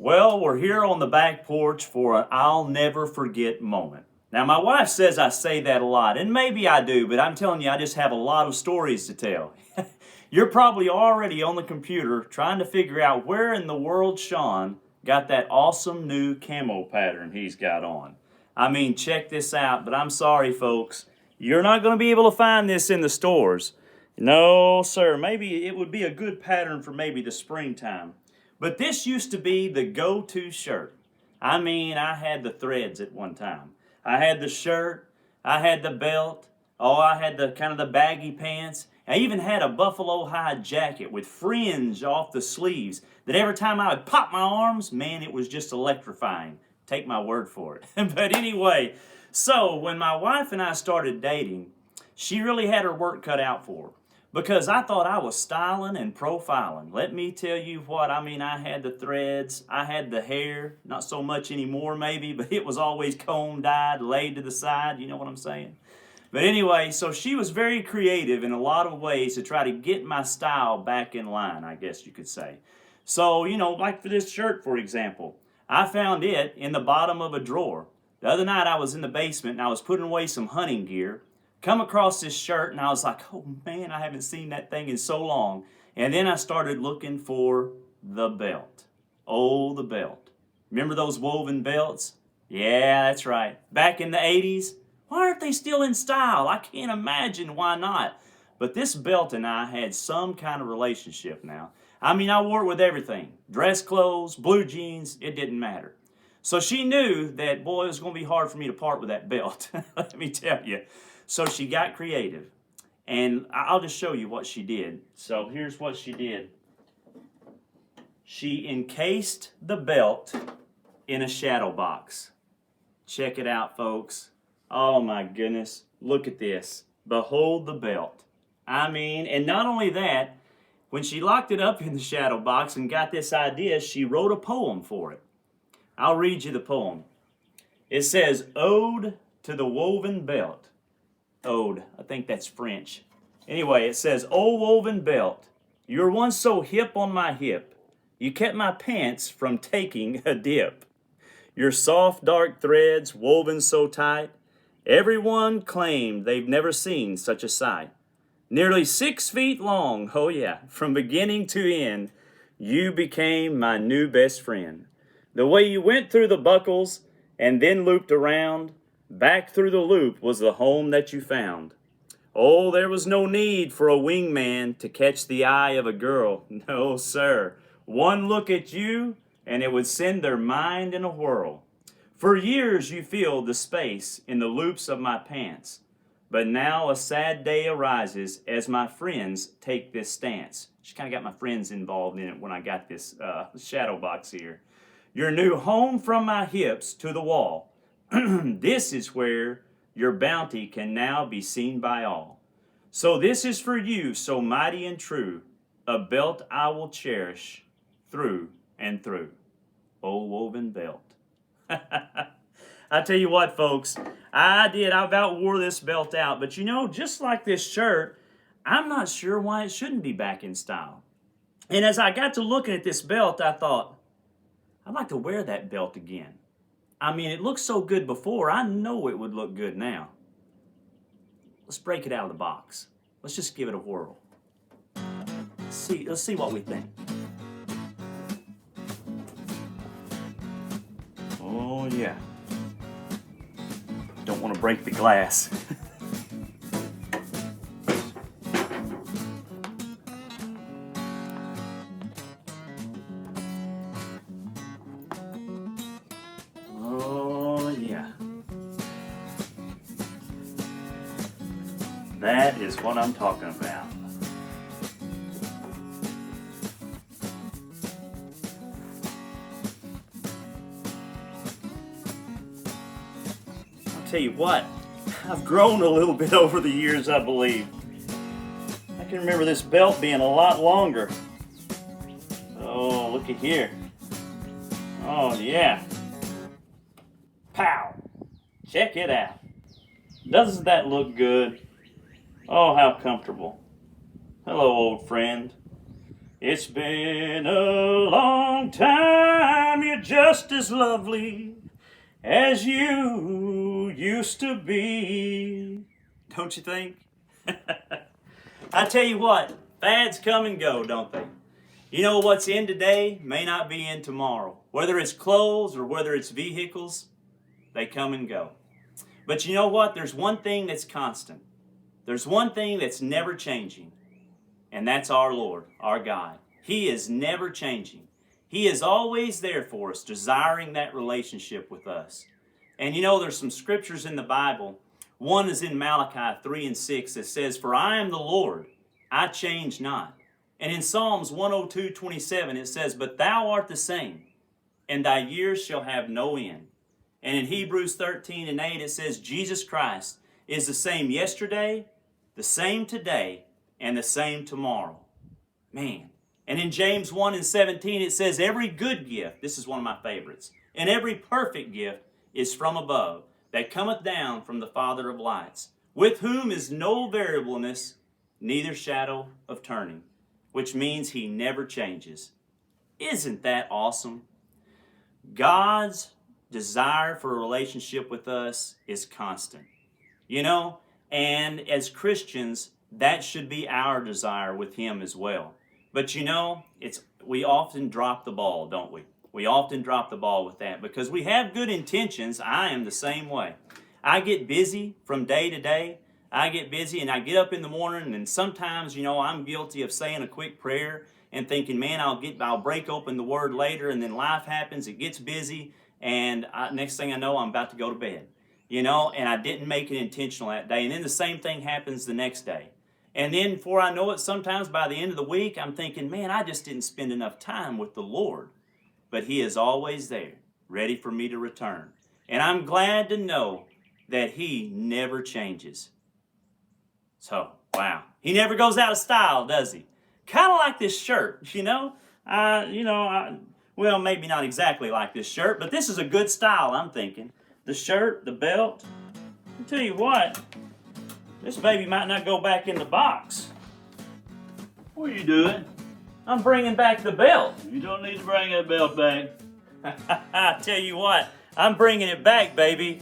Well, we're here on the back porch for an I'll never forget moment. Now, my wife says I say that a lot, and maybe I do, but I'm telling you, I just have a lot of stories to tell. You're probably already on the computer trying to figure out where in the world Shaun got that awesome new camo pattern he's got on. I mean, check this out, but I'm sorry, folks. You're not going to be able to find this in the stores. No, sir. Maybe it would be a good pattern for maybe the springtime. But this used to be the go-to shirt. I mean, I had the threads at one time. I had the shirt, I had the belt, I had the kind of the baggy pants. I even had a buffalo hide jacket with fringe off the sleeves that every time I would pop my arms, man, it was just electrifying. Take my word for it. But anyway, so when my wife and I started dating, she really had her work cut out for her. Because I thought I was styling and profiling. Let me tell you what, I mean, I had the threads, I had the hair, not so much anymore maybe, but it was always combed, dyed, laid to the side, you know what I'm saying? But anyway, so she was very creative in a lot of ways to try to get my style back in line, I guess you could say. So, like for this shirt, for example, I found it in the bottom of a drawer. The other night I was in the basement and I was putting away some hunting gear. Come across this shirt and I was like, oh man, I haven't seen that thing in so long. And then I started looking for the belt. Oh, the belt. Remember those woven belts? Yeah, that's right. Back in the 80s, why aren't they still in style? I can't imagine why not. But this belt and I had some kind of relationship now. I mean, I wore it with everything. Dress clothes, blue jeans, it didn't matter. So she knew that, boy, it was going to be hard for me to part with that belt. Let me tell you. So she got creative, and I'll just show you what she did. So here's what she did. She encased the belt in a shadow box. Check it out, folks. Oh my goodness, look at this. Behold the belt. I mean, and not only that, when she locked it up in the shadow box and got this idea, she wrote a poem for it. I'll read you the poem. It says, Ode to the Woven Belt. Ode. I think that's French. Anyway, it says, O woven belt, you're one so hip on my hip, you kept my pants from taking a dip. Your soft dark threads woven so tight, everyone claimed they've never seen such a sight. Nearly 6 feet long, oh yeah, from beginning to end, you became my new best friend. The way you went through the buckles and then looped around, back through the loop was the home that you found. Oh, there was no need for a wingman to catch the eye of a girl. No, sir. One look at you, and it would send their mind in a whirl. For years you filled the space in the loops of my pants. But now a sad day arises as my friends take this stance. She kind of got my friends involved in it when I got this shadow box here. Your new home from my hips to the wall. This is where your bounty can now be seen by all. So this is for you, so mighty and true, a belt I will cherish through and through. O woven belt. I tell you what, folks, I about wore this belt out, but just like this shirt, I'm not sure why it shouldn't be back in style. And as I got to looking at this belt, I thought, I'd like to wear that belt again. I mean, it looked so good before, I know it would look good now. Let's break it out of the box. Let's just give it a whirl. Let's see what we think. Oh yeah. Don't want to break the glass. That is what I'm talking about. I'll tell you what, I've grown a little bit over the years, I believe. I can remember this belt being a lot longer. Oh, look at here. Oh, yeah. Pow! Check it out. Doesn't that look good? Oh, how comfortable. Hello, old friend. It's been a long time, you're just as lovely as you used to be. Don't you think? I tell you what, fads come and go, don't they? You know what's in today may not be in tomorrow. Whether it's clothes or whether it's vehicles, they come and go. But you know what? There's one thing that's constant. There's one thing that's never changing. And that's our Lord, our God. He is never changing. He is always there for us, desiring that relationship with us. And you know, there's some scriptures in the Bible. One is in Malachi 3 and 6 that says, "For I am the Lord, I change not." And in Psalms 102:27 it says, "But thou art the same, and thy years shall have no end." And in Hebrews 13 and 8 it says, "Jesus Christ is the same yesterday, the same today, and the same tomorrow." Man. And in James 1 and 17 it says, "Every good gift," this is one of my favorites, "and every perfect gift is from above, that cometh down from the Father of lights, with whom is no variableness, neither shadow of turning," which means He never changes. Isn't that awesome? God's desire for a relationship with us is constant. You know, and as Christians, that should be our desire with Him as well. But you know, we often drop the ball, don't we? We often drop the ball with that because we have good intentions. I am the same way. I get busy from day to day. I get busy and I get up in the morning, and sometimes, you know, I'm guilty of saying a quick prayer and thinking, man, I'll break open the Word later, and then life happens, it gets busy, and next thing I know, I'm about to go to bed. You know, and I didn't make it intentional that day. And then the same thing happens the next day. And then before I know it, sometimes by the end of the week, I'm thinking, man, I just didn't spend enough time with the Lord. But He is always there, ready for me to return. And I'm glad to know that He never changes. So, wow. He never goes out of style, does He? Kind of like this shirt, you know? Well, maybe not exactly like this shirt, but this is a good style, I'm thinking. The shirt, the belt. I'll tell you what, this baby might not go back in the box. What are you doing? I'm bringing back the belt. You don't need to bring that belt back. I tell you what, I'm bringing it back, baby.